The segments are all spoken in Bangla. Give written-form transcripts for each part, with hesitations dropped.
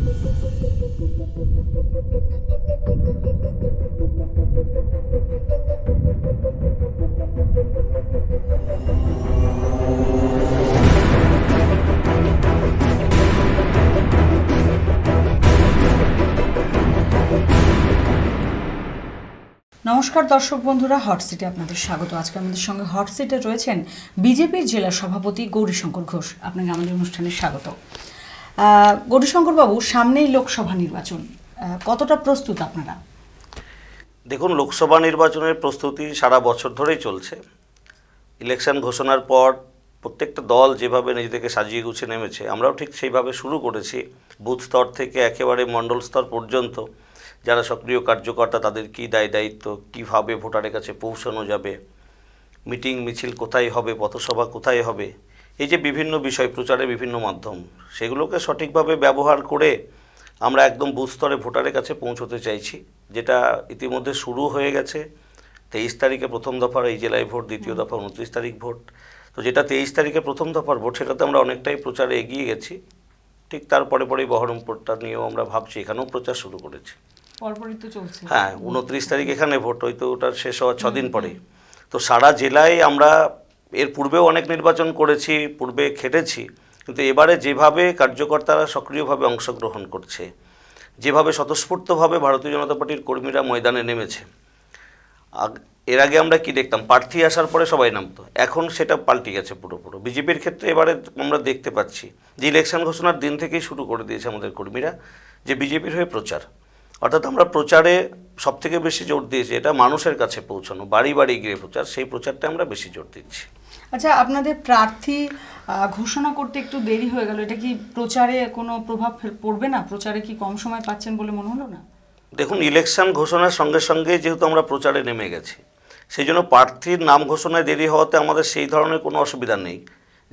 নমস্কার দর্শক বন্ধুরা, হট সিটে আপনাদের স্বাগত। আজকে আমাদের সঙ্গে হট সিটে রয়েছেন বিজেপির জেলা সভাপতি গৌরীশঙ্কর ঘোষ। আপনাকে আমাদের অনুষ্ঠানে স্বাগত। গৌরীশঙ্কর বাবু, সামনেই লোকসভা নির্বাচন, কতটা প্রস্তুত আপনারা? দেখুন, লোকসভা নির্বাচনের প্রস্তুতি সারা বছর ধরেই চলছে। ইলেকশন ঘোষণার পর প্রত্যেকটা দল যেভাবে নিজেদেরকে সাজিয়ে গুছিয়ে নেমেছে, আমরাও ঠিক সেইভাবে শুরু করেছি। বুথ স্তর থেকে একেবারে মণ্ডল স্তর পর্যন্ত যারা সক্রিয় কার্যকর্তা, তাদের কী দায়িত্ব, কীভাবে ভোটারের কাছে পৌঁছানো যাবে, মিটিং মিছিল কোথায় হবে, পথসভা কোথায় হবে, এই যে বিভিন্ন বিষয়, প্রচারের বিভিন্ন মাধ্যম, সেগুলোকে সঠিকভাবে ব্যবহার করে আমরা একদম বুথ স্তরে ভোটারের কাছে পৌঁছতে চাইছি, যেটা ইতিমধ্যে শুরু হয়ে গেছে। 23 তারিখে প্রথম দফার এই জেলায় ভোট, দ্বিতীয় দফা 29 তারিখ ভোট। তো যেটা 23 তারিখে প্রথম দফার ভোট, সেটাতে আমরা অনেকটাই প্রচারে এগিয়ে গেছি। ঠিক তারপরে পরেই বহরমপুরটা নিয়েও আমরা ভাবছি, এখানেও প্রচার শুরু করেছি। হ্যাঁ, 29 তারিখ এখানে ভোট, হয়তো ওটা শেষ হওয়ার 6 দিন পরে। তো সারা জেলায় আমরা এর পূর্বেও অনেক নির্বাচন করেছি, পূর্বে খেটেছি, কিন্তু এবারে যেভাবে কার্যকর্তারা সক্রিয়ভাবে অংশগ্রহণ করছে, যেভাবে স্বতঃস্ফূর্তভাবে ভারতীয় জনতা পার্টির কর্মীরা ময়দানে নেমেছে। এর আগে আমরা কি দেখতাম, প্রার্থী আসার পরে সবাই নামতো, এখন সেটা পাল্টে গেছে পুরোপুরো। বিজেপির ক্ষেত্রে এবারে আমরা দেখতে পাচ্ছি যে ইলেকশন ঘোষণার দিন থেকেই শুরু করে দিয়েছে আমাদের কর্মীরা যে বিজেপির হয়ে প্রচার। অর্থাৎ আমরা প্রচারে সবথেকে বেশি জোর দিয়েছি, এটা মানুষের কাছে পৌঁছানো, বাড়ি বাড়ি গিয়ে প্রচার, সেই প্রচারটা আমরা বেশি জোর দিচ্ছি। আচ্ছা, আপনাদের প্রার্থী ঘোষণা করতে একটু দেরি হয়ে গেল, এটা কি প্রচারে কোনো প্রভাব পড়বে না? প্রচারে কি কম সময় পাচ্ছেন বলে মনে হলো না? দেখুন, ইলেকশন ঘোষণার সঙ্গে সঙ্গে যেহেতু আমরা প্রচারে নেমে গেছি, সেই জন্য প্রার্থীর নাম ঘোষণায় দেরি হওয়াতে আমাদের সেই ধরনের কোনো অসুবিধা নেই।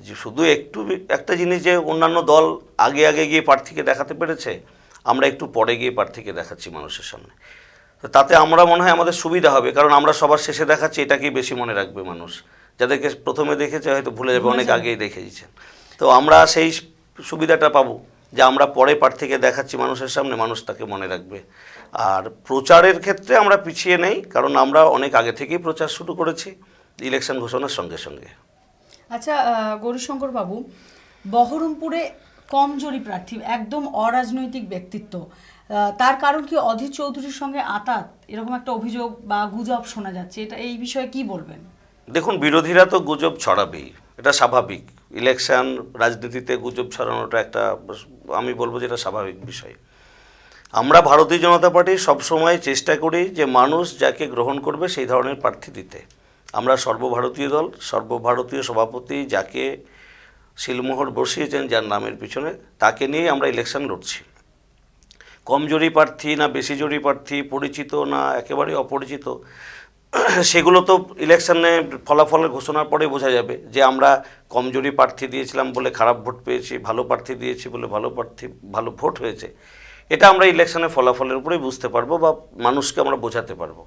যে শুধু একটা জিনিস, যে অন্যান্য দল আগে আগে গিয়ে প্রার্থীকে দেখাতে পেরেছে, আমরা একটু পরে গিয়ে প্রার্থীকে দেখাচ্ছি মানুষের সামনে। তো তাতে আমরা মনে হয় আমাদের সুবিধা হবে, কারণ আমরা সবার শেষে দেখাচ্ছি, এটাকেই বেশি মনে রাখবে মানুষ। যাদেরকে প্রথমে দেখেছে হয়তো ভুলে যাবে, অনেক আগেই দেখে দিয়েছেন। তো আমরা সেই সুবিধাটা পাবো যে আমরা পরে প্রার্থীকে দেখাচ্ছি মানুষের সামনে, মানুষ তাকে মনে রাখবে। আর প্রচারের ক্ষেত্রে আমরা পিছিয়ে নেই, কারণ আমরা অনেক আগে থেকেই প্রচার শুরু করেছি ইলেকশন ঘোষণার সঙ্গে সঙ্গে। আচ্ছা গৌরীশঙ্কর বাবু, বহরমপুরে কমজোরি প্রার্থী, একদম অরাজনৈতিক ব্যক্তিত্ব, তার কারণ কি অধীর চৌধুরীর সঙ্গে আঁতাত, এরকম একটা অভিযোগ বা গুজব শোনা যাচ্ছে, এটা এই বিষয়ে কি বলবেন? দেখুন, বিরোধীরা তো গুজব ছড়াবেই, এটা স্বাভাবিক। ইলেকশন রাজনীতিতে গুজব ছড়ানোটা একটা, আমি বলবো যে এটা স্বাভাবিক বিষয়। আমরা ভারতীয় জনতা পার্টি সবসময় চেষ্টা করি যে মানুষ যাকে গ্রহণ করবে সেই ধরনের প্রার্থী দিতে। আমরা সর্বভারতীয় দল, সর্বভারতীয় সভাপতি যাকে শিলমোহর বসিয়েছেন, যার নামের পিছনে, তাকে নিয়েই আমরা ইলেকশন লড়ছি। কমজোরি প্রার্থী না বেশি জোরি প্রার্থী, পরিচিত না একেবারে অপরিচিত, সেগুলো তো ইলেকশনে ফলাফলের ঘোষণার পরে বোঝা যাবে যে আমরা কমজোরি প্রার্থী দিয়েছিলাম বলে খারাপ ভোট পেয়েছি, ভালো প্রার্থী দিয়েছি বলে ভালো ভোট হয়েছে। এটা আমরা ইলেকশনের ফলাফলের উপরেই বুঝতে পারবো বা মানুষকে আমরা বোঝাতে পারবো।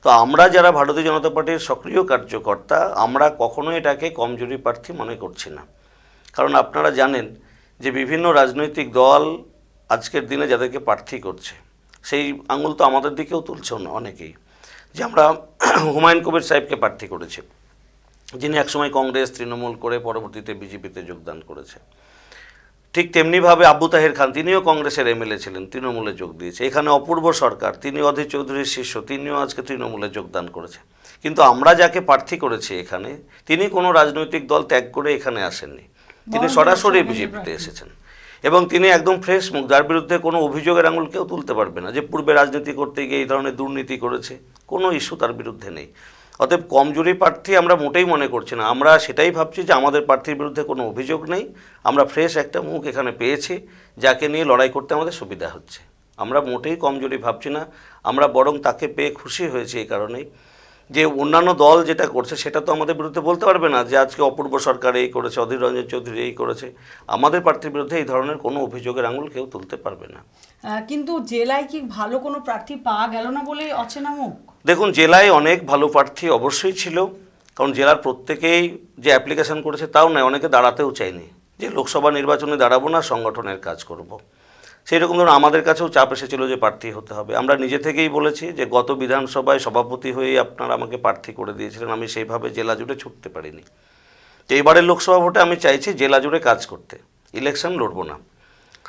তো আমরা যারা ভারতীয় জনতা পার্টির সক্রিয় কার্যকর্তা, আমরা কখনোই এটাকে কমজোরি প্রার্থী মনে করছি না। কারণ আপনারা জানেন যে বিভিন্ন রাজনৈতিক দল আজকের দিনে যাদেরকে প্রার্থী করছে, সেই আঙুল তো আমাদের দিকেও তুলছে অনেকেই। যে আমরা হুমায়ুন কবির সাহেবকে প্রার্থী করেছি, যিনি একসময় কংগ্রেস তৃণমূল করে পরবর্তীতে বিজেপিতে যোগদান করেছে। ঠিক তেমনিভাবে আবু তাহের খান, তিনিও কংগ্রেসের এমএলএ ছিলেন, তৃণমূলে যোগ দিয়েছে। এখানে অপূর্ব সরকার, তিনি অধীর চৌধুরীর শিষ্য, তিনিও আজকে তৃণমূলে যোগদান করেছে। কিন্তু আমরা যাকে প্রার্থী করেছি এখানে, তিনি কোনো রাজনৈতিক দল ত্যাগ করে এখানে আসেননি, তিনি সরাসরি বিজেপিতে এসেছেন। এবং তিনি একদম ফ্রেশ মুখ, যার বিরুদ্ধে কোনো অভিযোগের আঙুল কেউ তুলতে পারবে না যে পূর্বে রাজনীতি করতে গিয়ে এই ধরনের দুর্নীতি করেছে, কোনো ইস্যু তার বিরুদ্ধে নেই। অতএব কমজোরি প্রার্থী আমরা মোটেই মনে করছি না। আমরা সেটাই ভাবছি যে আমাদের প্রার্থীর বিরুদ্ধে কোনো অভিযোগ নেই, আমরা ফ্রেশ একটা মুখ এখানে পেয়েছি, যাকে নিয়ে লড়াই করতে আমাদের সুবিধা হচ্ছে। আমরা মোটেই কমজোরি ভাবছি না, আমরা বরং তাকে পেয়ে খুশি হয়েছি এই কারণেই যে অন্যান্য দল যেটা করছে সেটা তো আমাদের বিরুদ্ধে বলতে পারবে না যে আজকে অপূর্ব সরকার এই করেছে, অধীর রঞ্জন চৌধুরী এই করেছে। আমাদের প্রার্থীর বিরুদ্ধে এই ধরনের কোনো অভিযোগের আঙুল কেউ তুলতে পারবে না। কিন্তু জেলায় কি ভালো কোনো প্রার্থী পাওয়া গেল না বলে অচেনা মুখ? দেখুন, জেলায় অনেক ভালো প্রার্থী অবশ্যই ছিল, কারণ জেলার প্রত্যেকেই যে অ্যাপ্লিকেশন করেছে তাও নয়, অনেকে দাঁড়াতেও চায়নি যে লোকসভা নির্বাচনে দাঁড়াবো না, সংগঠনের কাজ করব। সেই রকম ধরুন আমাদের কাছেও চাপ এসেছিল যে প্রার্থী হতে হবে। আমরা নিজে থেকেই বলেছি যে গত বিধানসভায় সভাপতি হয়েই আপনারা আমাকে প্রার্থী করে দিয়েছিলেন, আমি সেইভাবে জেলা জুড়ে ছুটতে পারিনি। তো এবারের লোকসভা ভোটে আমি চাইছি জেলা জুড়ে কাজ করতে, ইলেকশন লড়বো না।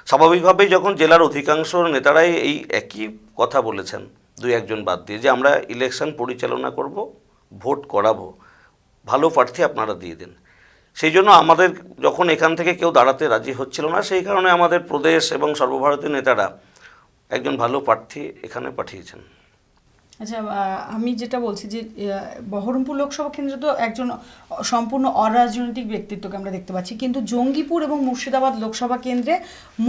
স্বাভাবিকভাবেই যখন জেলার অধিকাংশ নেতারাই এই একই কথা বলেছেন, দুই একজন বাদ দিয়ে, যে আমরা ইলেকশন পরিচালনা করব, ভোট করাবো, ভালো প্রার্থী আপনারা দিয়ে দিন। সেই জন্য আমাদের যখন এখান থেকে কেউ দাঁড়াতে রাজি হচ্ছিল না, সেই কারণে আমাদের প্রদেশ এবং সর্বভারতীয় নেতারা একজন ভালো প্রার্থী এখানে পাঠিয়েছেন। আচ্ছা, আমি যেটা বলছি যে বহরমপুর লোকসভা কেন্দ্রে তো একজন সম্পূর্ণ অরাজনৈতিক ব্যক্তিত্বকে আমরা দেখতে পাচ্ছি, কিন্তু জঙ্গিপুর এবং মুর্শিদাবাদ লোকসভা কেন্দ্রে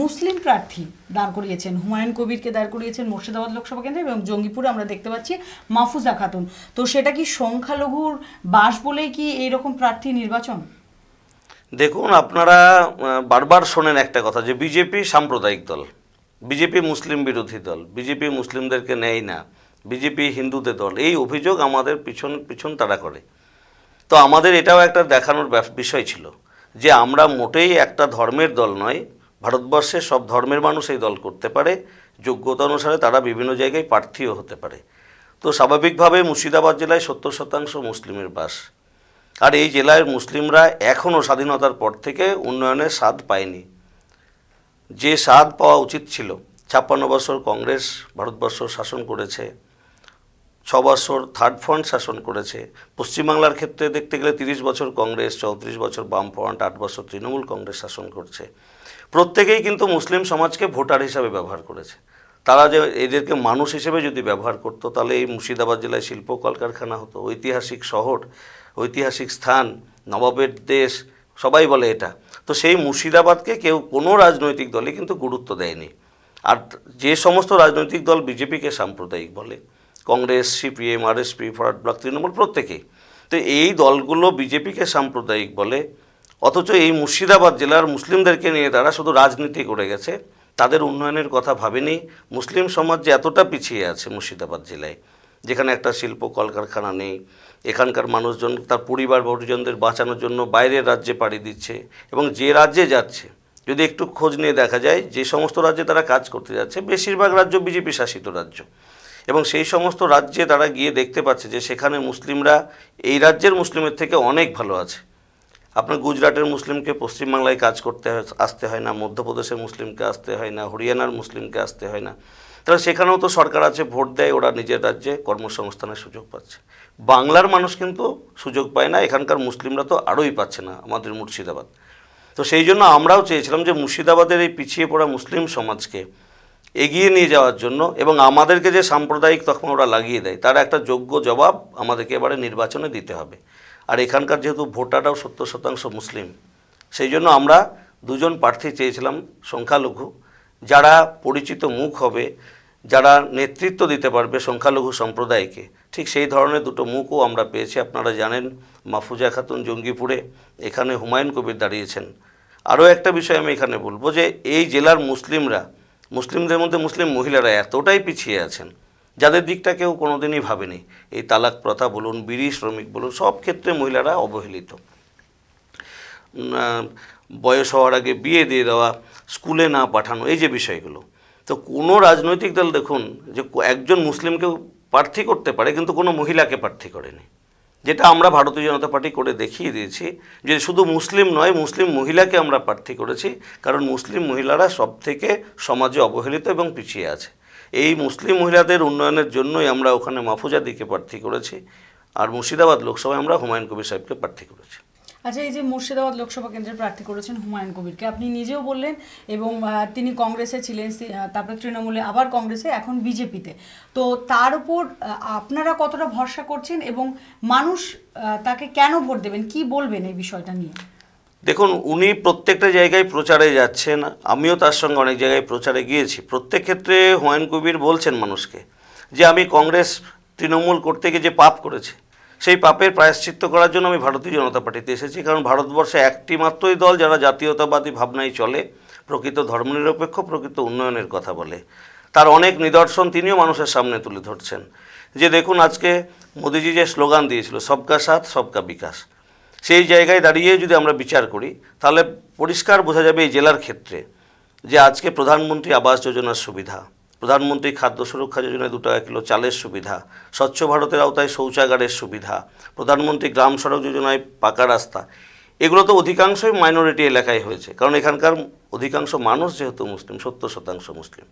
মুসলিম প্রার্থী দাঁড় করিয়েছেন, হুমায়ুন কবিরকে দাঁড় করিয়েছেন মুর্শিদাবাদ লোকসভা কেন্দ্রে, এবং জঙ্গিপুরে আমরা দেখতে পাচ্ছি মাহফুজা খাতুন। তো সেটা কি সংখ্যালঘুর বাস বলেই কি এইরকম প্রার্থী নির্বাচন? দেখুন, আপনারা বারবার শোনেন একটা কথা যে বিজেপি সাম্প্রদায়িক দল, বিজেপি মুসলিম বিরোধী দল, বিজেপি মুসলিমদেরকে নেয় না, বিজেপি হিন্দুদের দল, এই অভিযোগ আমাদের পিছন তারা করে। তো আমাদের এটাও একটা দেখানোর বিষয় ছিল যে আমরা মোটেই একটা ধর্মের দল নয়, ভারতবর্ষের সব ধর্মের মানুষ এই দল করতে পারে, যোগ্যতা অনুসারে তারা বিভিন্ন জায়গায় প্রার্থীও হতে পারে। তো স্বাভাবিকভাবে মুর্শিদাবাদ জেলায় 70% মুসলিমের বাস, আর এই জেলার মুসলিমরা এখনও স্বাধীনতার পর থেকে উন্নয়নের স্বাদ পায়নি, যে স্বাদ পাওয়া উচিত ছিল। 56 বছর কংগ্রেস ভারতবর্ষ শাসন করেছে, 6 বছর থার্ড ফ্রন্ট শাসন করেছে। পশ্চিমবাংলার ক্ষেত্রে দেখতে গেলে 30 বছর কংগ্রেস, 34 বছর বামফ্রন্ট, 8 বছর তৃণমূল কংগ্রেস শাসন করছে। প্রত্যেকেই কিন্তু মুসলিম সমাজকে ভোটার হিসাবে ব্যবহার করেছে। তারা যে এদেরকে মানুষ হিসেবে যদি ব্যবহার করতো, তাহলে এই মুর্শিদাবাদ জেলায় শিল্প কলকারখানা হতো, ঐতিহাসিক শহর, ঐতিহাসিক স্থান, নবাবের দেশ, সবাই বলে এটা। তো সেই মুর্শিদাবাদকে কেউ কোনো রাজনৈতিক দলই কিন্তু গুরুত্ব দেয়নি। আর যে সমস্ত রাজনৈতিক দল বিজেপিকে সাম্প্রদায়িক বলে, Congress, CPM, RSP, forward block, Trinamool, প্রত্যেকেই, তো এই দলগুলো বিজেপিকে সাম্প্রদায়িক বলে, অথচ এই মুর্শিদাবাদ জেলার মুসলিমদেরকে নিয়ে তারা শুধু রাজনীতি করে গেছে, তাদের উন্নয়নের কথা ভাবেনি। মুসলিম সমাজ যে এতটা পিছিয়ে আছে মুর্শিদাবাদ জেলায়, যেখানে একটা শিল্প কলকারখানা নেই, এখানকার মানুষজন তার পরিবার পরিজনদের বাঁচানোর জন্য বাইরের রাজ্যে পাড়ি দিচ্ছে, এবং যে রাজ্যে যাচ্ছে যদি একটু খোঁজ নিয়ে দেখা যায়, যে সমস্ত রাজ্যে তারা কাজ করতে যাচ্ছে বেশিরভাগ রাজ্য বিজেপি শাসিত রাজ্য, এবং সেই সমস্ত রাজ্যে তারা গিয়ে দেখতে পাচ্ছে যে সেখানে মুসলিমরা এই রাজ্যের মুসলিমের থেকে অনেক ভালো আছে। আপনার গুজরাটের মুসলিমকে পশ্চিমবাংলায় কাজ করতে আসতে হয় না, মধ্যপ্রদেশের মুসলিমকে আসতে হয় না, হরিয়ানার মুসলিমকে আসতে হয় না। তাহলে সেখানেও তো সরকার আছে, ভোট দেয়, ওরা নিজের রাজ্যে কর্মসংস্থানের সুযোগ পাচ্ছে। বাংলার মানুষ কিন্তু সুযোগ পায় না, এখানকার মুসলিমরা তো আরোই পাচ্ছে না, আমাদের মুর্শিদাবাদ। তো সেই জন্য আমরাও চেয়েছিলাম যে মুর্শিদাবাদের এই পিছিয়ে পড়া মুসলিম সমাজকে এগিয়ে নিয়ে যাওয়ার জন্য, এবং আমাদেরকে যে সাম্প্রদায়িক তখন ওরা লাগিয়ে দেয়, তার একটা যোগ্য জবাব আমাদেরকে এবারে নির্বাচনে দিতে হবে। আর এখানকার যেহেতু ভোটাররাও 70% মুসলিম, সেই জন্য আমরা দুজন প্রার্থী চেয়েছিলাম সংখ্যালঘু, যারা পরিচিত মুখ হবে, যারা নেতৃত্ব দিতে পারবে সংখ্যালঘু সম্প্রদায়কে। ঠিক সেই ধরনের দুটো মুখও আমরা পেয়েছি। আপনারা জানেন মাহফুজা খাতুন জঙ্গিপুরে, এখানে হুমায়ুন কবির দাঁড়িয়েছেন। আরও একটা বিষয় আমি এখানে বলবো যে এই জেলার মুসলিমদের মধ্যে মুসলিম মহিলারা এতটাই পিছিয়ে আছেন, যাদের দিকটা কেউ কোনোদিনই ভাবেনি। এই তালাক প্রথা বলুন, বিড়ি শ্রমিক বলুন, সব ক্ষেত্রে মহিলারা অবহেলিত। বয়স হওয়ার আগে বিয়ে দিয়ে দেওয়া, স্কুলে না পাঠানো, এই যে বিষয়গুলো। তো কোনো রাজনৈতিক দল দেখুন যে একজন মুসলিমকেও প্রার্থী করতে পারে, কিন্তু কোনো মহিলাকে প্রার্থী করেনি, যেটা আমরা ভারতীয় জনতা পার্টি করে দেখিয়ে দিয়েছি যে শুধু মুসলিম নয়, মুসলিম মহিলাকে আমরা প্রার্থী করেছি, কারণ মুসলিম মহিলারা সব থেকে সমাজে অবহেলিত এবং পিছিয়ে আছে। এই মুসলিম মহিলাদের উন্নয়নের জন্যই আমরা ওখানে মাহফুজাদিকে প্রার্থী করেছি, আর মুর্শিদাবাদ লোকসভায় আমরা হুমায়ুন কবির সাহেবকে প্রার্থী করেছি। আচ্ছা, এই যে মুর্শিদাবাদ লোকসভা কেন্দ্রের প্রার্থী করেছেন হুমায়ুন কবিরকে, আপনি নিজেও বললেন, এবং তিনি কংগ্রেসে ছিলেন, তারপরে তৃণমূলে, আবার কংগ্রেসে, এখন বিজেপিতে। তো তার উপর আপনারা কতটা ভরসা করছেন, এবং মানুষ তাকে কেন ভোট দেবেন, কি বলবেন এই বিষয়টা নিয়ে? দেখুন, উনি প্রত্যেকটা জায়গায় প্রচারে যাচ্ছেন, আমিও তার সঙ্গে অনেক জায়গায় প্রচারে গিয়েছি। প্রত্যেক ক্ষেত্রে হুমায়ুন কবির বলছেন মানুষকে যে আমি কংগ্রেস তৃণমূল করতে গিয়ে যে পাপ করেছি, সেই পাপের প্রায়শ্চিত্ত করার জন্য আমি ভারতীয় জনতা পার্টিতে এসেছি। কারণ ভারতবর্ষে একটি মাত্রই দল যারা জাতীয়তাবাদী ভাবনায় চলে, প্রকৃত ধর্মনিরপেক্ষ, প্রকৃত উন্নয়নের কথা বলে। তার অনেক নিদর্শন তিনিও মানুষের সামনে তুলে ধরছেন। যে দেখুন, আজকে মোদিজি যে স্লোগান দিয়েছিল সবকা সাথ সবকা বিকাশ, সেই জায়গায় দাঁড়িয়ে যদি আমরা বিচার করি, তাহলে পরিষ্কার বোঝা যাবে এই জেলার ক্ষেত্রে যে আজকে প্রধানমন্ত্রী আবাস যোজনার সুবিধা, প্রধানমন্ত্রী খাদ্য সুরক্ষা যোজনায় 2 টাকা কিলো চালের সুবিধা, স্বচ্ছ ভারতের আওতায় শৌচাগারের সুবিধা, প্রধানমন্ত্রী গ্রাম সড়ক যোজনায় পাকা রাস্তা, এগুলো তো অধিকাংশই মাইনরিটি এলাকায় হয়েছে, কারণ এখানকার অধিকাংশ মানুষ যেহেতু মুসলিম, 70% মুসলিম।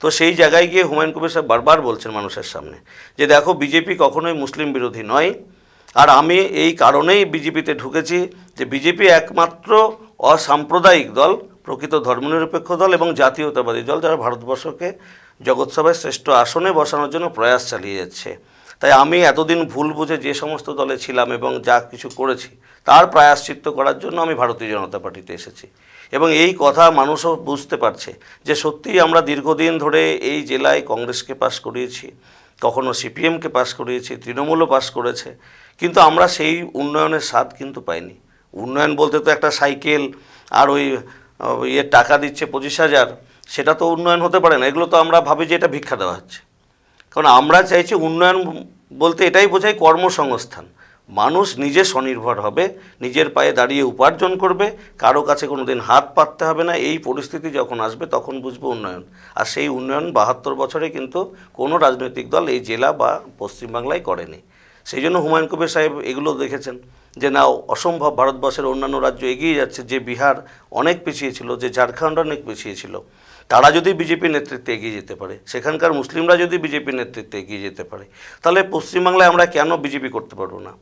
তো সেই জায়গায় গিয়ে হুমায়ুন কবির সাহেব বারবার বলছেন মানুষের সামনে যে দেখো বিজেপি কখনোই মুসলিম বিরোধী নয়, আর আমি এই কারণেই বিজেপিতে ঢুকেছি যে বিজেপি একমাত্র অসাম্প্রদায়িক দল, প্রকৃত ধর্মনিরপেক্ষ দল এবং জাতীয়তাবাদী দল, যারা ভারতবর্ষকে জগৎসভায় শ্রেষ্ঠ আসনে বসানোর জন্য প্রয়াস চালিয়ে যাচ্ছে। তাই আমি এতদিন ভুল বুঝে যে সমস্ত দলে ছিলাম এবং যা কিছু করেছি তার প্রায়শ্চিত্ত করার জন্য আমি ভারতীয় জনতা পার্টিতে এসেছি। এবং এই কথা মানুষও বুঝতে পারছে যে সত্যিই আমরা দীর্ঘদিন ধরে এই জেলায় কংগ্রেসকে পাশ করিয়েছি, কখনো সিপিএমকে পাশ করিয়েছি, তৃণমূলও পাশ করেছে, কিন্তু আমরা সেই উন্নয়নের স্বাদ কিন্তু পাইনি। উন্নয়ন বলতে তো একটা সাইকেল আর ওই টাকা দিচ্ছে 25,000, সেটা তো উন্নয়ন হতে পারে না। এগুলো তো আমরা ভাবি যে এটা ভিক্ষা দেওয়া হচ্ছে, কারণ আমরা চাইছি উন্নয়ন বলতে এটাই বোঝাই কর্মসংস্থান। মানুষ নিজে স্বনির্ভর হবে, নিজের পায়ে দাঁড়িয়ে উপার্জন করবে, কারো কাছে কোনো দিন হাত পাততে হবে না। এই পরিস্থিতি যখন আসবে তখন বুঝবো উন্নয়ন। আর সেই উন্নয়ন 72 বছরে কিন্তু কোনো রাজনৈতিক দল এই জেলা বা পশ্চিমবাংলায় করেনি। সেই জন্য হুমায়ুন কবির সাহেব এগুলো দেখেছেন যে না, অসম্ভব, ভারতবর্ষের অন্যান্য রাজ্য এগিয়ে যাচ্ছে, যে বিহার অনেক পিছিয়ে ছিল, যে ঝাড়খণ্ড অনেক পিছিয়ে ছিল, তারা যদি বিজেপির নেতৃত্বে এগিয়ে যেতে পারে, সেখানকার মুসলিমরা যদি বিজেপির নেতৃত্বে এগিয়ে যেতে পারে, তাহলে পশ্চিমবাংলায় আমরা কেন বিজেপি করতে পারবো না?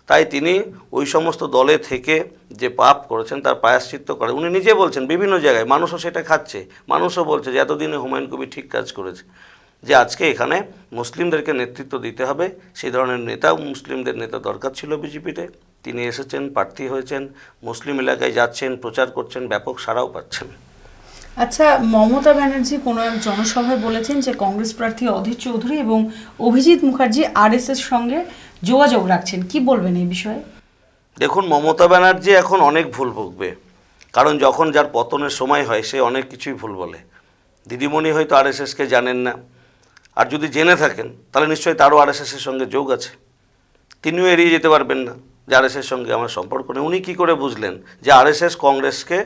তাই তিনি ওই সমস্ত দলে থেকে যে পাপ করেছেন তার প্রায়শ্চিত্ত করে। উনি নিজে বলছেন বিভিন্ন জায়গায়, মানুষও সেটা খাচ্ছে, মানুষও বলছে যে এতদিনে হুমায়ুন কবির ঠিক কাজ করেছে, যে আজকে এখানে মুসলিমদেরকে নেতৃত্ব দিতে হবে, সেই ধরনের নেতা, মুসলিমদের নেতা দরকার ছিল বিজেপিতে। তিনি এসেছেন, প্রার্থী হয়েছেন, মুসলিম এলাকায় যাচ্ছেন, প্রচার করছেন, ব্যাপক সাড়াও পাচ্ছেন। আচ্ছা, মমতা ব্যানার্জি কোনো এক জনসভায় বলেছেন যে কংগ্রেস প্রার্থী অধীর চৌধুরী এবং অভিজিৎ মুখার্জি আরএসএস সঙ্গে যোগাযোগ রাখছেন, কি বলবেন এই বিষয়ে? দেখুন, মমতা ব্যানার্জি এখন অনেক ভুল বকবে, কারণ যখন যার পতনের সময় হয় সে অনেক কিছুই ভুল বলে। দিদিমণি হয়তো আরএসএসকে জানেন না, আর যদি জেনে থাকেন তাহলে নিশ্চয়ই তারও আরএসএসের সঙ্গে যোগ আছে। তিনিও এড়িয়ে যেতে পারবেন না যে আরএসএসের সঙ্গে আমার সম্পর্ক নেই। উনি কী করে বুঝলেন যে আরএসএস কংগ্রেসকে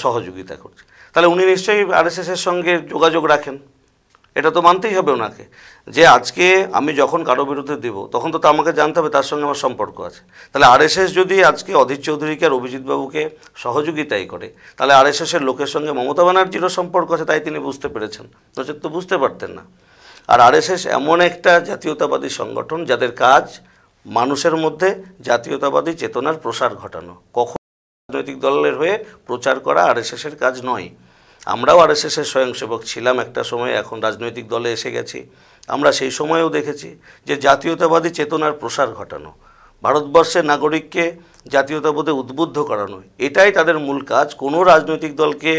সহযোগিতা করছে? তাহলে উনি নিশ্চয়ই আরএসএসের সঙ্গে যোগাযোগ রাখেন, এটা তো মানতেই হবে ওনাকে। যে আজকে আমি যখন কারো বিরুদ্ধে দেব তখন তো আমাকে জানতে হবে তার সঙ্গে আমার সম্পর্ক আছে। তাহলে আরএসএস যদি আজকে অধীর চৌধুরীকে আর অভিজিৎবাবুকে সহযোগিতাই করে, তাহলে আরএসএসের লোকের সঙ্গে মমতা ব্যানার্জিরও সম্পর্ক আছে, তাই তিনি বুঝতে পেরেছেন, নচেত তো বুঝতে পারতেন না। আর আরএসএস এমন একটা জাতীয়তাবাদী সংগঠন যাদের কাজ মানুষের মধ্যে জাতীয়তাবাদী চেতনার প্রসার ঘটানো, কখন রাজনৈতিক দলের হয়ে প্রচার করা আরএসএসের কাজ নয়। আমরাও আরএসএসের স্বয়ংসেবক ছিলাম একটা সময়, এখন রাজনৈতিক দলে এসে গেছি। আমরা সেই সময়েও দেখেছি যে জাতীয়তাবাদী চেতনার প্রসার ঘটানো, ভারতবর্ষের নাগরিককে জাতীয়তাবাদে উদ্বুদ্ধ করানো, এটাই তাদের মূল কাজ। কোনো রাজনৈতিক দলকে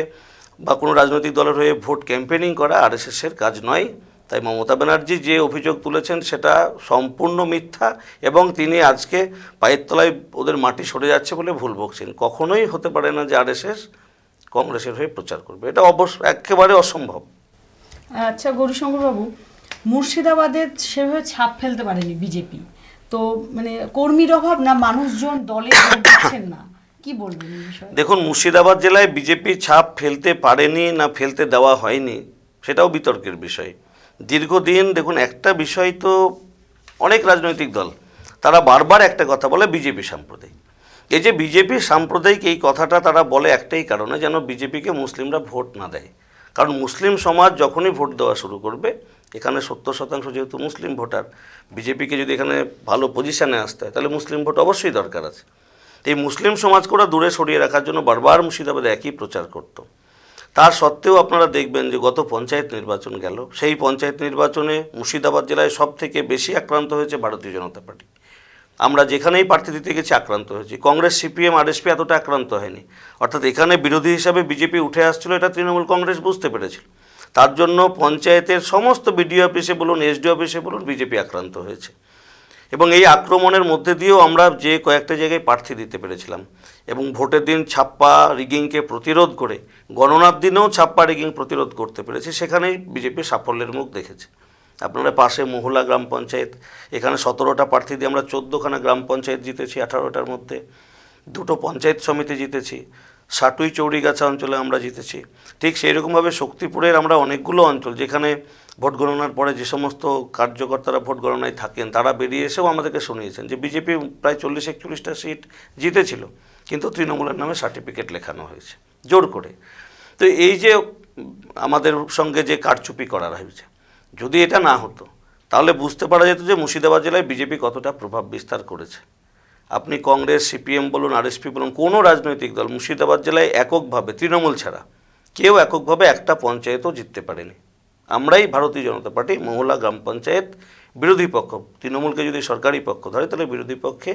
বা কোনো রাজনৈতিক দলের হয়ে ভোট ক্যাম্পেনিং করা আরএসএসের কাজ নয়। তাই মমতা ব্যানার্জি যে অভিযোগ তুলেছেন সেটা সম্পূর্ণ মিথ্যা, এবং তিনি আজকে পায়ের তলায় ওদের মাটি সরে যাচ্ছে বলে ভুল বকছেন। কখনোই হতে পারে না যে আরএসএস কংগ্রেসের হয়ে প্রচার করবে, এটা একেবারে অসম্ভব। আচ্ছা গৌরীশঙ্কর বাবু, মুর্শিদাবাদে সেভাবে ছাপ ফেলতে পারেনি বিজেপি, তো মানে কর্মীর অভাব না মানুষজন দলে যোগ দিচ্ছেন না, কি বলবেন এই বিষয়ে? দেখুন, মুর্শিদাবাদ জেলায় বিজেপি ছাপ ফেলতে পারেনি না ফেলতে দেওয়া হয়নি সেটাও বিতর্কের বিষয়। দীর্ঘদিন দেখুন, একটা বিষয় তো অনেক রাজনৈতিক দল তারা বারবার একটা কথা বলে, বিজেপি সাম্প্রদায়িক। এই যে বিজেপি সাম্প্রদায়িক এই কথাটা তারা বলে একটাই কারণে, যেন বিজেপিকে মুসলিমরা ভোট না দেয়। কারণ মুসলিম সমাজ যখনই ভোট দেওয়া শুরু করবে, এখানে 70% যেহেতু মুসলিম ভোটার, বিজেপিকে যদি এখানে ভালো পজিশানে আসতে হয় তাহলে মুসলিম ভোট অবশ্যই দরকার আছে। এই মুসলিম সমাজকে ওরা দূরে সরিয়ে রাখার জন্য বারবার মুর্শিদাবাদে একই প্রচার করত। তার সত্ত্বেও আপনারা দেখবেন যে গত পঞ্চায়েত নির্বাচন গেল, সেই পঞ্চায়েত নির্বাচনে মুর্শিদাবাদ জেলায় সব থেকে বেশি আক্রান্ত হয়েছে ভারতীয় জনতা পার্টি। আমরা যেখানেই প্রার্থী দিতে গেছি আক্রান্ত হয়েছি। কংগ্রেস, সিপিএম, আরএসপি এতটা আক্রান্ত হয়নি। অর্থাৎ এখানে বিরোধী হিসাবে বিজেপি উঠে আসছিল, এটা তৃণমূল কংগ্রেস বুঝতে পেরেছিল। তার জন্য পঞ্চায়েতের সমস্ত বিডিও অফিসে বলুন, এসডিও অফিসে বলুন, বিজেপি আক্রান্ত হয়েছে। এবং এই আক্রমণের মধ্যে দিয়েও আমরা যে কয়েকটা জায়গায় প্রার্থী দিতে পেরেছিলাম, এবং ভোটের দিন ছাপ্পা রিগিংকে প্রতিরোধ করে গণনার দিনেও ছাপ্পা রিগিং প্রতিরোধ করতে পেরেছি, সেখানেই বিজেপি সাফল্যের মুখ দেখেছে। আপনারা পাশে মহুলা গ্রাম পঞ্চায়েত, এখানে 17টা প্রার্থী দিয়ে আমরা 14খানা গ্রাম পঞ্চায়েত জিতেছি, 18টার মধ্যে 2টো পঞ্চায়েত সমিতি জিতেছি, সাটুই চৌরিগাছা অঞ্চলে আমরা জিতেছি। ঠিক সেই রকমভাবে শক্তিপুরের আমরা অনেকগুলো অঞ্চল যেখানে ভোট গণনার পরে যে সমস্ত কার্যকর্তারা ভোট গণনায় থাকেন তারা বেরিয়ে এসেও আমাদেরকে শুনিয়েছেন যে বিজেপি প্রায় 40-41টা সিট জিতেছিল, কিন্তু তৃণমূলের নামে সার্টিফিকেট লেখানো হয়েছে জোর করে। তো এই যে আমাদের সঙ্গে যে কারচুপি করা হয়েছে, যদি এটা না হতো তাহলে বুঝতে পারা যেত যে মুর্শিদাবাদ জেলায় বিজেপি কতটা প্রভাব বিস্তার করেছে। আপনি কংগ্রেস, সিপিএম বলুন, আরএসপি বলুন, কোনো রাজনৈতিক দল মুর্শিদাবাদ জেলায় এককভাবে, তৃণমূল ছাড়া কেউ এককভাবে একটা পঞ্চায়েতও জিততে পারেনি। আমরাই ভারতীয় জনতা পার্টি মহলা গ্রাম পঞ্চায়েত বিরোধী পক্ষ, তৃণমূলকে যদি সরকারি পক্ষ ধরে তাহলে বিরোধী পক্ষে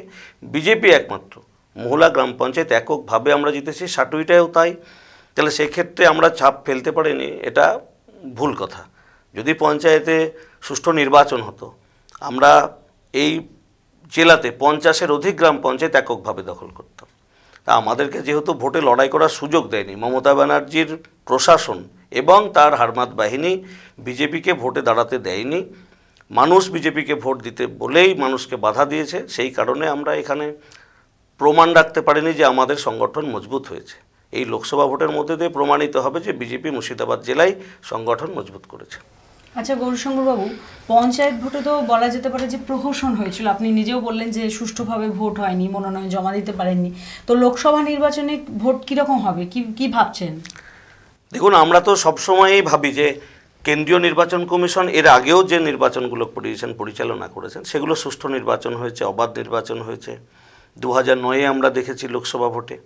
বিজেপি একমাত্র মহলা গ্রাম পঞ্চায়েত এককভাবে আমরা জিতেছি, সাটুইটাও তাই। তাহলে সেক্ষেত্রে আমরা ছাপ ফেলতে পারিনি, এটা ভুল কথা। যদি পঞ্চায়েতে সুষ্ঠু নির্বাচন হতো, আমরা এই জেলাতে 50-এর অধিক গ্রাম পঞ্চায়েত এককভাবে দখল করতাম। তা আমাদেরকে যেহেতু ভোটে লড়াই করার সুযোগ দেয়নি মমতা ব্যানার্জির প্রশাসন এবং তার হারমাত বাহিনী, বিজেপিকে ভোটে দাঁড়াতে দেয়নি, মানুষ বিজেপিকে ভোট দিতে বলেই মানুষকে বাধা দিয়েছে। সেই কারণে আমরা এখানে প্রমাণ রাখতে পারিনি যে আমাদের সংগঠন মজবুত হয়েছে। এই লোকসভা ভোটের মধ্যে দিয়ে প্রমাণিত হবে যে বিজেপি মুর্শিদাবাদ জেলায় সংগঠন মজবুত করেছে। আচ্ছা গৌরীশঙ্কর বাবু, পঞ্চায়েত ভোটে তো বলা যেতে পারে যে প্রহসন হয়েছিল, আপনি নিজেও বললেন যে সুষ্ঠুভাবে ভোট হয়নি, মনোনয়ন জমা দিতে পারেননি। তো লোকসভা নির্বাচনে ভোট কীরকম হবে, কি ভাবছেন? দেখুন, আমরা তো সবসময়ই ভাবি যে কেন্দ্রীয় নির্বাচন কমিশন এর আগেও যে নির্বাচনগুলো পরিচালনা করেছেন সেগুলো সুষ্ঠু নির্বাচন হয়েছে, অবাধ নির্বাচন হয়েছে। 2009-এ আমরা দেখেছি লোকসভা ভোটে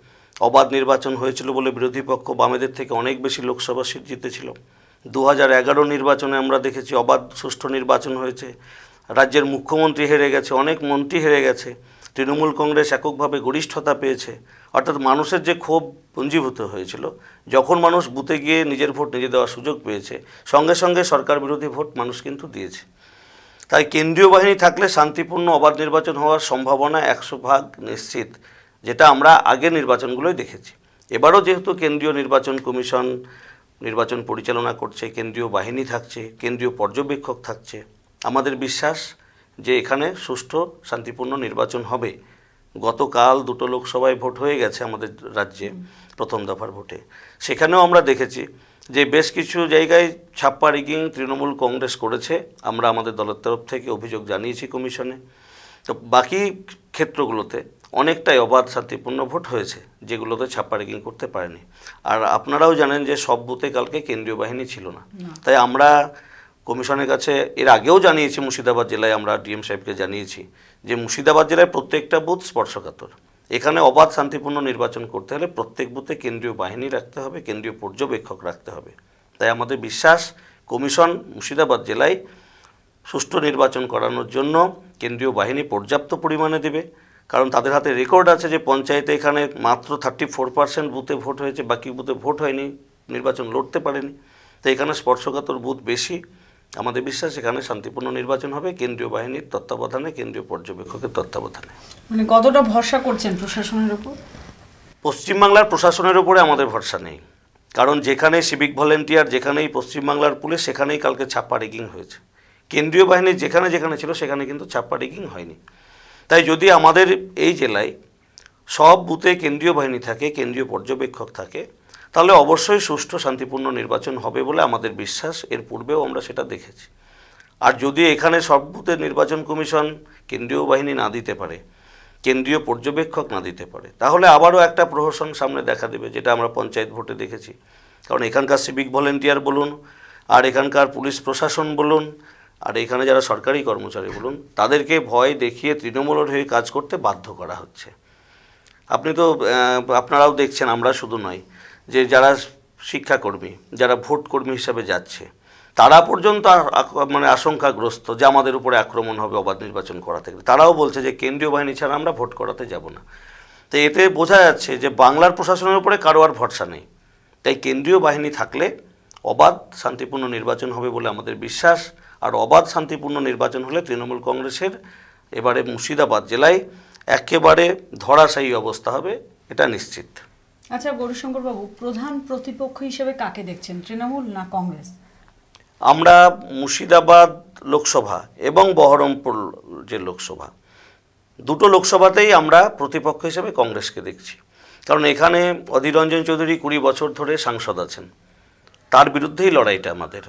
অবাধ নির্বাচন হয়েছিল বলে বিরোধী পক্ষ বামেদের থেকে অনেক বেশি লোকসভা সিট জিতেছিল। 2011 নির্বাচনে আমরা দেখেছি অবাধ সুষ্ঠু নির্বাচন হয়েছে, রাজ্যের মুখ্যমন্ত্রী হেরে গেছে, অনেক মন্ত্রী হেরে গেছে, তৃণমূল কংগ্রেস এককভাবে গরিষ্ঠতা পেয়েছে। অর্থাৎ মানুষের যে ক্ষোভ পুঞ্জীভূত হয়েছিল, যখন মানুষ বুথে গিয়ে নিজের ভোট নিজে দেওয়ার সুযোগ পেয়েছে, সঙ্গে সঙ্গে সরকার বিরোধী ভোট মানুষ কিন্তু দিয়েছে। তাই কেন্দ্রীয় বাহিনী থাকলে শান্তিপূর্ণ অবাধ নির্বাচন হওয়ার সম্ভাবনা 100% নিশ্চিত, যেটা আমরা আগের নির্বাচনগুলোই দেখেছি। এবারও যেহেতু কেন্দ্রীয় নির্বাচন কমিশন নির্বাচন পরিচালনা করছে, কেন্দ্রীয় বাহিনী থাকছে, কেন্দ্রীয় পর্যবেক্ষক থাকছে, আমাদের বিশ্বাস যে এখানে সুষ্ঠু শান্তিপূর্ণ নির্বাচন হবে। গতকাল 2টো লোকসভায় ভোট হয়ে গেছে আমাদের রাজ্যে, প্রথম দফার ভোটে। সেখানেও আমরা দেখেছি যে বেশ কিছু জায়গায় ছাপ্পা রিগিং তৃণমূল কংগ্রেস করেছে, আমরা আমাদের দলের তরফ থেকে অভিযোগ জানিয়েছি কমিশনে। তো বাকি ক্ষেত্রগুলোতে অনেকটাই অবাধ শান্তিপূর্ণ ভোট হয়েছে, যেগুলোতে ছাপ্পা রিগিং করতে পারেনি। আর আপনারাও জানেন যে সব বুথে কালকে কেন্দ্রীয় বাহিনী ছিল না। তাই আমরা কমিশনের কাছে এর আগেও জানিয়েছি, মুর্শিদাবাদ জেলায় আমরা ডিএম সাহেবকে জানিয়েছি যে মুর্শিদাবাদ জেলায় প্রত্যেকটা বুথ স্পর্শকাতর। এখানে অবাধ শান্তিপূর্ণ নির্বাচন করতে হলে প্রত্যেক বুথে কেন্দ্রীয় বাহিনী রাখতে হবে, কেন্দ্রীয় পর্যবেক্ষক রাখতে হবে। তাই আমাদের বিশ্বাস কমিশন মুর্শিদাবাদ জেলায় সুষ্ঠু নির্বাচন করানোর জন্য কেন্দ্রীয় বাহিনী পর্যাপ্ত পরিমাণে দেবে। কারণ তাদের হাতে রেকর্ড আছে যে পঞ্চায়েতে এখানে মাত্র 34% বুথে ভোট হয়েছে, বাকি বুথে ভোট হয়নি, নির্বাচন লড়তে পারেনি। তো এখানে স্পর্শকাতর বুথ বেশি। আমাদের বিশ্বাস এখানে শান্তিপূর্ণ নির্বাচন হবে কেন্দ্রীয় বাহিনীর তত্ত্বাবধানে, কেন্দ্রীয় পর্যবেক্ষকের তত্ত্বাবধানে। মানে কতটা ভরসা করছেন প্রশাসনের উপর? পশ্চিমবাংলার প্রশাসনের উপরে আমাদের ভরসা নেই, কারণ যেখানে সিভিক ভলেন্টিয়ার, যেখানেই পশ্চিমবাংলার পুলিশ, সেখানেই কালকে ছাপ্পা রিগিং হয়েছে। কেন্দ্রীয় বাহিনী যেখানে যেখানে ছিল সেখানে কিন্তু ছাপ্পা রিগিং হয়নি। তাই যদি আমাদের এই জেলায় সব বুথে কেন্দ্রীয় বাহিনী থাকে, কেন্দ্রীয় পর্যবেক্ষক থাকে, তাহলে অবশ্যই সুষ্ঠু শান্তিপূর্ণ নির্বাচন হবে বলে আমাদের বিশ্বাস। এর পূর্বেও আমরা সেটা দেখেছি। আর যদি এখানে সব বুথে নির্বাচন কমিশন কেন্দ্রীয় বাহিনী না দিতে পারে, কেন্দ্রীয় পর্যবেক্ষক না দিতে পারে, তাহলে আবারও একটা প্রহসন সামনে দেখা দেবে, যেটা আমরা পঞ্চায়েত ভোটে দেখেছি। কারণ এখানকার সিভিক ভলেন্টিয়ার বলুন, আর এখানকার পুলিশ প্রশাসন বলুন, আর এখানে যারা সরকারি কর্মচারী বলুন, তাদেরকে ভয় দেখিয়ে তৃণমূলের হয়ে কাজ করতে বাধ্য করা হচ্ছে। আপনি তো আপনারাও দেখছেন, আমরা শুধু নয়, যে যারা শিক্ষাকর্মী, যারা ভোট কর্মী হিসাবে যাচ্ছে, তারা পর্যন্ত মানে আশঙ্কাগ্রস্ত যে আমাদের উপরে আক্রমণ হবে অবাধ নির্বাচন করাতে গেলে। তারাও বলছে যে কেন্দ্রীয় বাহিনী ছাড়া আমরা ভোট করাতে যাব না। তো এতে বোঝা যাচ্ছে যে বাংলার প্রশাসনের উপরে কারো আর ভরসা নেই। তাই কেন্দ্রীয় বাহিনী থাকলে অবাধ শান্তিপূর্ণ নির্বাচন হবে বলে আমাদের বিশ্বাস। আর অবাধ শান্তিপূর্ণ নির্বাচন হলে তৃণমূল কংগ্রেসের এবারে মুর্শিদাবাদ জেলায় একেবারে ধরাশায়ী অবস্থা হবে, এটা নিশ্চিত। আচ্ছা গৌরীশঙ্কর বাবু, প্রধান প্রতিপক্ষ হিসেবে কাকে দেখছেন, তৃণমূল না কংগ্রেস? আমরা মুর্শিদাবাদ লোকসভা এবং বহরমপুর যে লোকসভা, দুটো লোকসভাতেই আমরা প্রতিপক্ষ হিসেবে কংগ্রেসকে দেখছি। কারণ এখানে অধীর রঞ্জন চৌধুরী 20 বছর ধরে সাংসদ আছেন, তার বিরুদ্ধেই লড়াইটা আমাদের।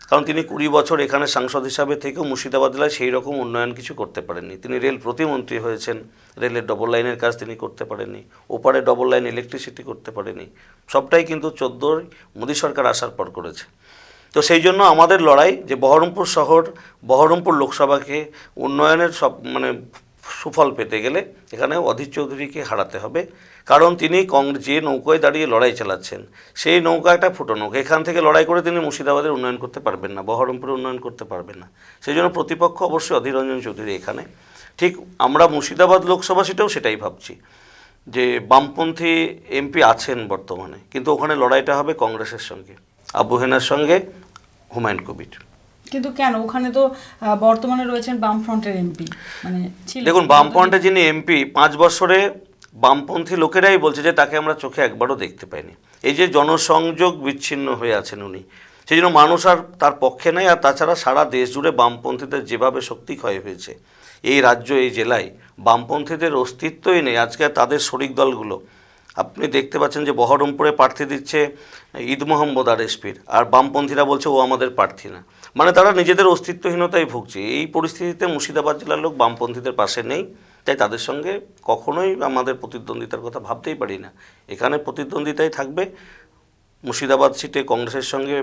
কারণ তিনি 20 বছর এখানে সাংসদ হিসাবে থেকেও মুর্শিদাবাদ জেলায় সেই রকম উন্নয়ন কিছু করতে পারেননি। তিনি রেল প্রতিমন্ত্রী হয়েছেন, রেলের ডবল লাইনের কাজ তিনি করতে পারেননি, ওপারে ডবল লাইন ইলেকট্রিসিটি করতে পারেনি। সবটাই কিন্তু 14 মোদী সরকার আসার পর করেছে। তো সেই জন্য আমাদের লড়াই যে বহরমপুর শহর, বহরমপুর লোকসভাকে উন্নয়নের সব সুফল পেতে গেলে এখানে অধীর চৌধুরীকে হারাতে হবে। কারণ তিনি যে নৌকায় দাঁড়িয়ে লড়াই চালাচ্ছেন সেই নৌকা একটা ফুটো নৌকা। এখান থেকে লড়াই করে তিনি মুর্শিদাবাদের উন্নয়ন করতে পারবেন না, বহরমপুরে উন্নয়ন করতে পারবেন না। সেই জন্য প্রতিপক্ষ অবশ্যই অধীর রঞ্জন চৌধুরী এখানে। ঠিক আমরা মুর্শিদাবাদ লোকসভা সিটেও সেটাই ভাবছি যে বামপন্থী এমপি আছেন বর্তমানে, কিন্তু ওখানে লড়াইটা হবে কংগ্রেসের সঙ্গে, আবু হেনার সঙ্গে হুমায়ুন কবির। কিন্তু কেন ওখানে তো বর্তমানে রয়েছেন বামফ্রন্টের এমপি, দেখুন বামফ্রন্টে যিনি এমপি 5 বছরে বামপন্থী লোকেরাই বলছে যে তাকে আমরা চোখে একবারও দেখতে পাইনি। এই যে জনসংযোগ বিচ্ছিন্ন হয়ে আছেন উনি, সেই জন্য মানুষ আর তার পক্ষে নেই। আর তাছাড়া সারা দেশ জুড়ে বামপন্থীদের যেভাবে শক্তি ক্ষয় হয়েছে, এই রাজ্য এই জেলায় বামপন্থীদের অস্তিত্বই নেই। আজকে তাদের শরিক দলগুলো আপনি দেখতে পাচ্ছেন যে বহরমপুরে প্রার্থী দিচ্ছে ঈদ মোহাম্মদ আরএসপির, আর বামপন্থীরা বলছে ও আমাদের প্রার্থী না। তারা নিজেদের অস্তিত্বহীনতায় ভুগছে। এই পরিস্থিতিতে মুর্শিদাবাদ জেলার লোক বামপন্থীদের পাশে নেই, তাই তাদের সঙ্গে কখনোই আমাদের প্রতিদ্বন্দ্বিতার কথা ভাবতেই পারি না। এখানে প্রতিদ্বন্দ্বিতাই থাকবে মুর্শিদাবাদ সিটে কংগ্রেসের সঙ্গে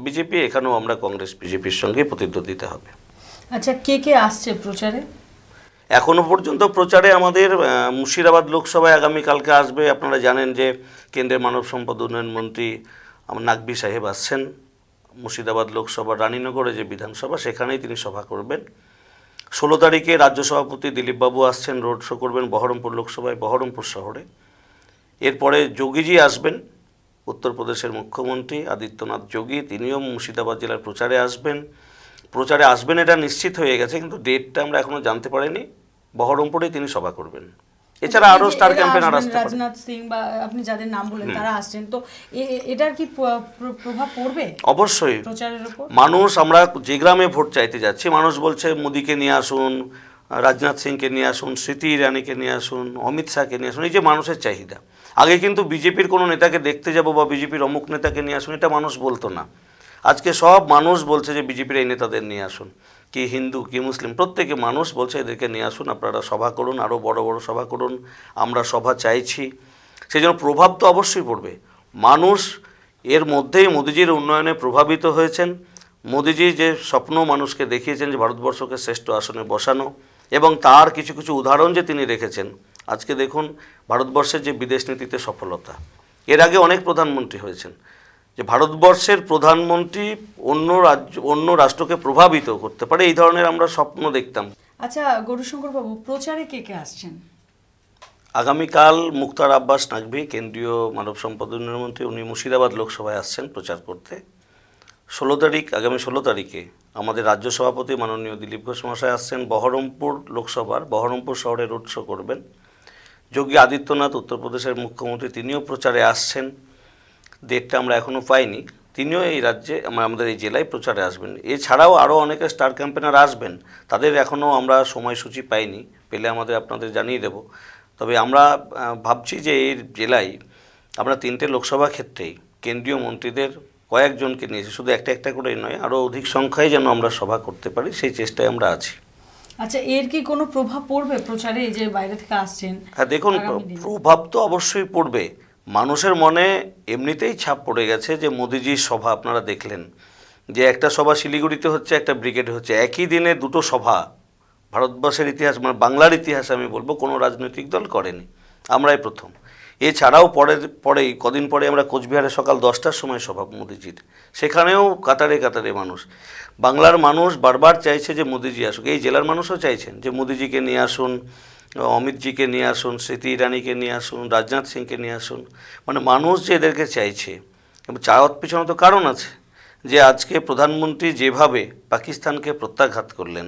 বিজেপি, এখানেও আমরা কংগ্রেস বিজেপির সঙ্গে প্রতিদ্বন্দ্বিতা হবে। আচ্ছা, কে কে আসছে প্রচারে? এখনও পর্যন্ত প্রচারে আমাদের মুর্শিদাবাদ লোকসভায় আগামীকালকে আসবে। আপনারা জানেন যে কেন্দ্রের মানব সম্পদ উন্নয়ন মন্ত্রী নাকভি সাহেব আসছেন মুর্শিদাবাদ লোকসভা রানীনগরে যে বিধানসভা, সেখানেই তিনি সভা করবেন। 16 তারিখে রাজ্য সভাপতি দিলীপবাবু আসছেন, রোড শো করবেন বহরমপুর লোকসভায়, বহরমপুর শহরে। এরপরে যোগীজি আসবেন, উত্তরপ্রদেশের মুখ্যমন্ত্রী আদিত্যনাথ যোগী, তিনিও মুর্শিদাবাদ জেলার প্রচারে আসবেন। এটা নিশ্চিত হয়ে গেছে, কিন্তু ডেটটা আমরা এখনও জানতে পারিনি। বহরমপুরেই তিনি সভা করবেন। এছাড়া আরও স্টার ক্যাম্পেনার আসতে পারে, রাজনাথ সিং বা আপনি যাদের নাম বললেন তারা আসছেন, তো এটার কি প্রভাব পড়বে? অবশ্যই প্রচারের উপর মানুষ, আমরা যে গ্রামে ভোট চাইতে যাচ্ছি, মানুষ বলছে মোদিকে নিয়ে আসুন, রাজনাথ সিংকে নিয়ে আসুন, স্মৃতি ইরানিকে নিয়ে আসুন, অমিত শাহকে নিয়ে আসুন। এই যে মানুষের চাহিদা, আগে কিন্তু বিজেপির কোনো নেতাকে দেখতে যাব বা বিজেপির অমুক নেতাকে নিয়ে আসুন এটা মানুষ বলতো না। আজকে সব মানুষ বলছে যে বিজেপির এই নেতাদের নিয়ে আসুন, কি হিন্দু কি মুসলিম প্রত্যেকে মানুষ বলছে এদেরকে নিয়ে আসুন, আপনারা সভা করুন, আরও বড় বড় সভা করুন, আমরা সভা চাইছি। সেই জন্য প্রভাব তো অবশ্যই পড়বে। মানুষ এর মধ্যেই মোদিজির উন্নয়নে প্রভাবিত হয়েছেন। মোদিজি যে স্বপ্ন মানুষকে দেখিয়েছেন যে ভারতবর্ষকে শ্রেষ্ঠ আসনে বসানো, এবং তার কিছু কিছু উদাহরণ যে তিনি রেখেছেন। আজকে দেখুন ভারতবর্ষের যে বিদেশ নীতিতে সফলতা, এর আগে অনেক প্রধানমন্ত্রী হয়েছেন, যে ভারতবর্ষের প্রধানমন্ত্রী অন্য রাষ্ট্রকে প্রভাবিত করতে পারে, এই ধরনের আমরা স্বপ্ন দেখতাম। আচ্ছা গৌরীশঙ্কর বাবু, প্রচারে কে কে আসছেন? আগামীকাল মুক্তার আব্বাস নাকভি, কেন্দ্রীয় মানব সম্পদ উন্নয়ন মন্ত্রী, উনি মুর্শিদাবাদ লোকসভায় আসছেন প্রচার করতে। আগামী 16 তারিখে আমাদের রাজ্য সভাপতি মাননীয় দিলীপ ঘোষ মহাশয় আসছেন বহরমপুর লোকসভার, বহরমপুর শহরে রোড শো করবেন। যোগী আদিত্যনাথ উত্তরপ্রদেশের মুখ্যমন্ত্রী, তিনিও প্রচারে আসছেন। ডেটটা আমরা এখনও পাইনি, তিনিও এই রাজ্যে আমাদের এই জেলায় প্রচারে আসবেন। এছাড়াও আরও অনেকে স্টার ক্যাম্পেনার আসবেন, তাদের এখনও আমরা সময়সূচি পাইনি, পেলে আমাদের আপনাদের জানিয়ে দেব। তবে আমরা ভাবছি যে এই জেলায় আমরা 3টে লোকসভা ক্ষেত্রেই কেন্দ্রীয় মন্ত্রীদের কয়েকজনকে নিয়েছি, শুধু একটা করেই নয়, আরও অধিক সংখ্যায় যেন আমরা সভা করতে পারি, সেই চেষ্টায় আমরা আছি। আচ্ছা, এর কি কোনো প্রভাব পড়বে প্রচারে, এই যে বাইরে থেকে আসছেন? হ্যাঁ দেখুন, প্রভাব তো অবশ্যই পড়বে। মানুষের মনে এমনিতেই ছাপ পড়ে গেছে যে মোদিজির সভা, আপনারা দেখলেন যে একটা সভা শিলিগুড়িতে হচ্ছে, একটা ব্রিগেডে হচ্ছে, একই দিনে দুটো সভা ভারতবর্ষের ইতিহাস, বাংলার ইতিহাসে আমি বলবো কোনো রাজনৈতিক দল করেনি, আমরাই প্রথম। এছাড়াও কদিন পরে আমরা কোচবিহারে সকাল 10টার সময় সভা মোদিজির, সেখানেও কাতারে কাতারে মানুষ। বাংলার মানুষ বারবার চাইছে যে মোদিজি আসুক, এই জেলার মানুষও চাইছেন যে মোদিজিকে নিয়ে আসুন, অমিতজিকে নিয়ে আসুন, স্মৃতি ইরানিকে নিয়ে আসুন, রাজনাথ সিংকে নিয়ে আসুন। মানুষ যে এদেরকে চাইছে, এবং চাওয়ার পিছনে তো কারণ আছে। যে আজকে প্রধানমন্ত্রী যেভাবে পাকিস্তানকে প্রত্যাঘাত করলেন,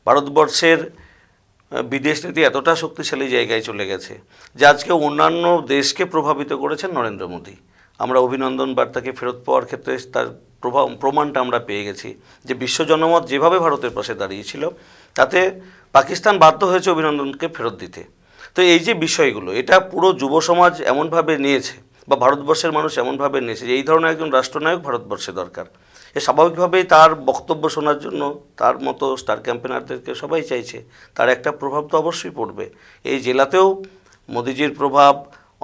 ভারতবর্ষের বিদেশ নীতি এতটা শক্তিশালী জায়গায় চলে গেছে যে আজকে অন্যান্য দেশকে প্রভাবিত করেছেন নরেন্দ্র মোদী। আমরা অভিনন্দন বার্তাকে ফেরত পাওয়ার ক্ষেত্রে তার প্রমাণটা আমরা পেয়ে গেছি, যে বিশ্ব জনমত যেভাবে ভারতের পাশে দাঁড়িয়েছিল, তাতে পাকিস্তান বাধ্য হয়েছে অভিনন্দনকে ফেরত দিতে। তো এই যে বিষয়গুলো, এটা পুরো যুব সমাজ এমনভাবে নিয়েছে বা ভারতবর্ষের মানুষ এমনভাবে নিয়েছে যে এই ধরনের একজন রাষ্ট্রনায়ক ভারতবর্ষে দরকার। এ স্বাভাবিকভাবেই তার বক্তব্য শোনার জন্য তার মতো স্টার ক্যাম্পেনারদেরকে সবাই চাইছে। তার একটা প্রভাব তো অবশ্যই পড়বে। এই জেলাতেও মোদিজির প্রভাব,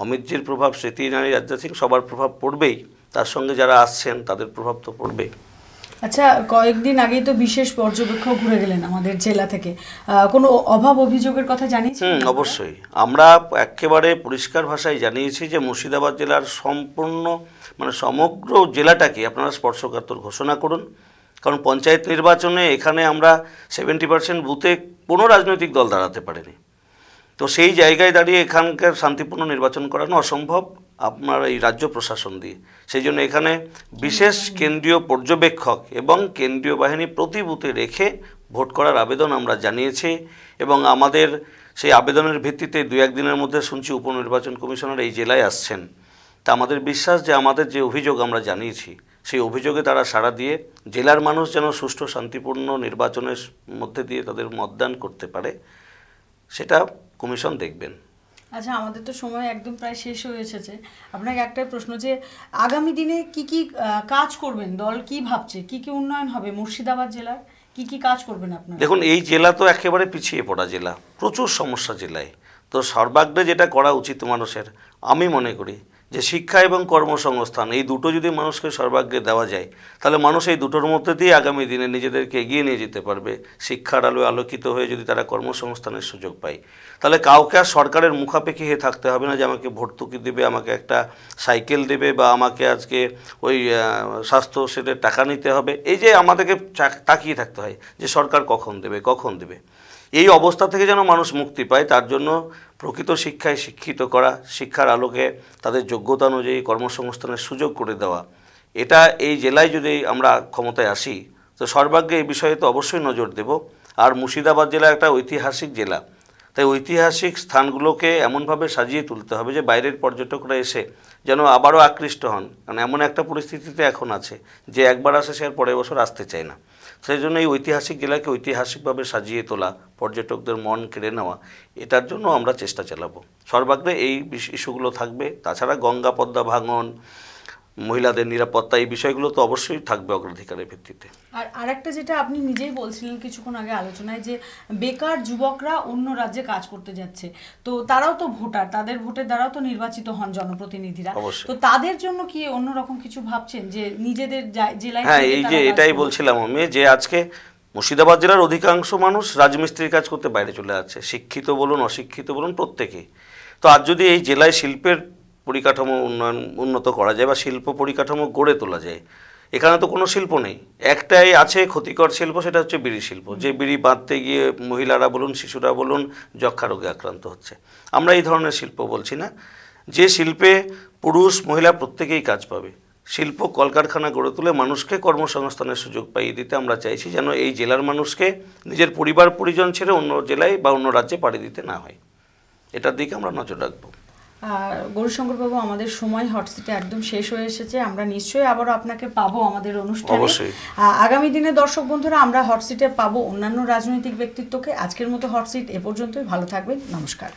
অমিতজির প্রভাব, স্মৃতি ইরানি, রাজনাথ সিং, সবার প্রভাব পড়বেই। তার সঙ্গে যারা আসছেন তাদের প্রভাব তো পড়বেই। আচ্ছা, কয়েকদিন আগেই তো বিশেষ পর্যবেক্ষক ঘুরে গেলেন আমাদের জেলা থেকে, কোনো অভাব অভিযোগের কথা জানিয়েছেন? অবশ্যই আমরা একেবারে পরিষ্কার ভাষায় জানিয়েছি যে মুর্শিদাবাদ জেলার সম্পূর্ণ সমগ্র জেলাটাকে আপনারা স্পর্শকাতর ঘোষণা করুন। কারণ পঞ্চায়েত নির্বাচনে এখানে আমরা 70% বুথে কোনো রাজনৈতিক দল দাঁড়াতে পারেনি। তো সেই জায়গায় দাঁড়িয়ে এখানকার শান্তিপূর্ণ নির্বাচন করানো অসম্ভব আপনার এই রাজ্য প্রশাসন দিয়ে। সেই জন্য এখানে বিশেষ কেন্দ্রীয় পর্যবেক্ষক এবং কেন্দ্রীয় বাহিনী প্রতি বুথে রেখে ভোট করার আবেদন আমরা জানিয়েছি এবং আমাদের সেই আবেদনের ভিত্তিতে 2-1 দিনের মধ্যে শুনছি উপনির্বাচন কমিশনার এই জেলায় আসছেন। তা আমাদের বিশ্বাস যে আমাদের যে অভিযোগ আমরা জানিয়েছি সেই অভিযোগে তারা সাড়া দিয়ে জেলার মানুষ যেন সুষ্ঠু শান্তিপূর্ণ নির্বাচনের মধ্যে দিয়ে তাদের মতদান করতে পারে সেটা কমিশন দেখবেন। আচ্ছা, আমাদের তো সময় একদম প্রায় শেষ হয়ে এসেছে। আপনাকে একটাই প্রশ্ন, যে আগামী দিনে কি কি কাজ করবেন, দল কি ভাবছে, কি কি উন্নয়ন হবে মুর্শিদাবাদ জেলার, কি কি কাজ করবেন আপনারা? দেখুন, এই জেলা তো একেবারে পিছিয়ে পড়া জেলা, প্রচুর সমস্যা জেলায়। তো সর্বাগ্রে যেটা করা উচিত মানুষের, আমি মনে করি যে শিক্ষা এবং কর্মসংস্থান এই দুটো যদি মানুষকে সর্বাগ্রে দেওয়া যায় তাহলে মানুষ এই দুটোর মধ্যে দিয়ে আগামী দিনে নিজেদেরকে এগিয়ে নিয়ে যেতে পারবে। শিক্ষার আলোয় আলোকিত হয়ে যদি তারা কর্মসংস্থানের সুযোগ পায় তাহলে কাউকে আর সরকারের মুখাপেক্ষি হয়ে থাকতে হবে না যে আমাকে ভর্তুকি দেবে, আমাকে একটা সাইকেল দেবে বা আমাকে আজকে ওই স্বাস্থ্য সেটের টাকা নিতে হবে। এই যে আমাদেরকে তাকিয়ে থাকতে হয় যে সরকার কখন দেবে কখন দেবে, এই অবস্থা থেকে যেন মানুষ মুক্তি পায় তার জন্য প্রকৃত শিক্ষায় শিক্ষিত করা, শিক্ষার আলোকে তাদের যোগ্যতা অনুযায়ী কর্মসংস্থানের সুযোগ করে দেওয়া, এটা এই জেলায় যদি আমরা ক্ষমতায় আসি তো সর্বাগ্রে এই বিষয়ে তো অবশ্যই নজর দেব। আর মুর্শিদাবাদ জেলা একটা ঐতিহাসিক জেলা, তাই ঐতিহাসিক স্থানগুলোকে এমনভাবে সাজিয়ে তুলতে হবে যে বাইরের পর্যটকরা এসে যেন আবারও আকৃষ্ট হন। কারণ এমন একটা পরিস্থিতিতে এখন আছে যে একবার আসে সে আর পরের বছর আসতে চায় না। সেই জন্য এই ঐতিহাসিক জেলাকে ঐতিহাসিকভাবে সাজিয়ে তোলা, পর্যটকদের মন কেড়ে নেওয়া, এটার জন্য আমরা চেষ্টা চালাবো। সর্বাগ্রে এই ইস্যুগুলো থাকবে। তাছাড়া গঙ্গা পদ্মা ভাঙন, মহিলাদের নিরাপত্তা, এই বিষয়গুলো তো অবশ্যই থাকবে অগ্রাধিকারের ভিত্তিতে। আর আরেকটা যেটা আপনি নিজেই বলছিলেন কিছুক্ষণ আগে আলোচনায়, যে বেকার যুবকরা অন্য রাজ্যে কাজ করতে যাচ্ছে, তো তারাও তো ভোটার, তাদের ভোটের দ্বারাও তো নির্বাচিত হন জনপ্রতিনিধিরা, তো তাদের জন্য কি অন্যরকম কিছু ভাবছেন যে নিজেদের জেলায়? হ্যাঁ, এই যে এটাই বলছিলাম আমি, যে আজকে মুর্শিদাবাদ জেলার অধিকাংশ মানুষ রাজমিস্ত্রির কাজ করতে বাইরে চলে যাচ্ছে, শিক্ষিত বলুন অশিক্ষিত বলুন প্রত্যেকেই। তো আজ যদি এই জেলায় শিল্পের পরিকাঠামো উন্নত করা যায় বা শিল্প পরিকাঠামো গড়ে তোলা যায়, এখানে তো কোনো শিল্প নেই, একটাই আছে ক্ষতিকর শিল্প, সেটা হচ্ছে বিড়ি শিল্প। যে বিড়ি বাঁধতে গিয়ে মহিলারা বলুন শিশুরা বলুন যক্ষা রোগে আক্রান্ত হচ্ছে। আমরা এই ধরনের শিল্প বলছি না, যে শিল্পে পুরুষ মহিলা প্রত্যেকেই কাজ পাবে। শিল্প কলকারখানা গড়ে তুলে মানুষকে কর্মসংস্থানের সুযোগ পাইয়ে দিতে আমরা চাইছি, যেন এই জেলার মানুষকে নিজের পরিবার পরিজন ছেড়ে অন্য জেলায় বা অন্য রাজ্যে পাড়ি দিতে না হয়। এটার দিকে আমরা নজর রাখবো। গৌরীশঙ্কর বাবু, আমাদের সময় হটসিটে একদম শেষ হয়ে এসেছে। আমরা নিশ্চয়ই আবারও আপনাকে পাবো আমাদের অনুষ্ঠানে। অবশ্যই। আগামী দিনে দর্শক বন্ধুরা আমরা হটসিটে পাবো অন্যান্য রাজনৈতিক ব্যক্তিত্বকে। আজকের মতো হটসিট এ পর্যন্তই। ভালো থাকবেন, নমস্কার।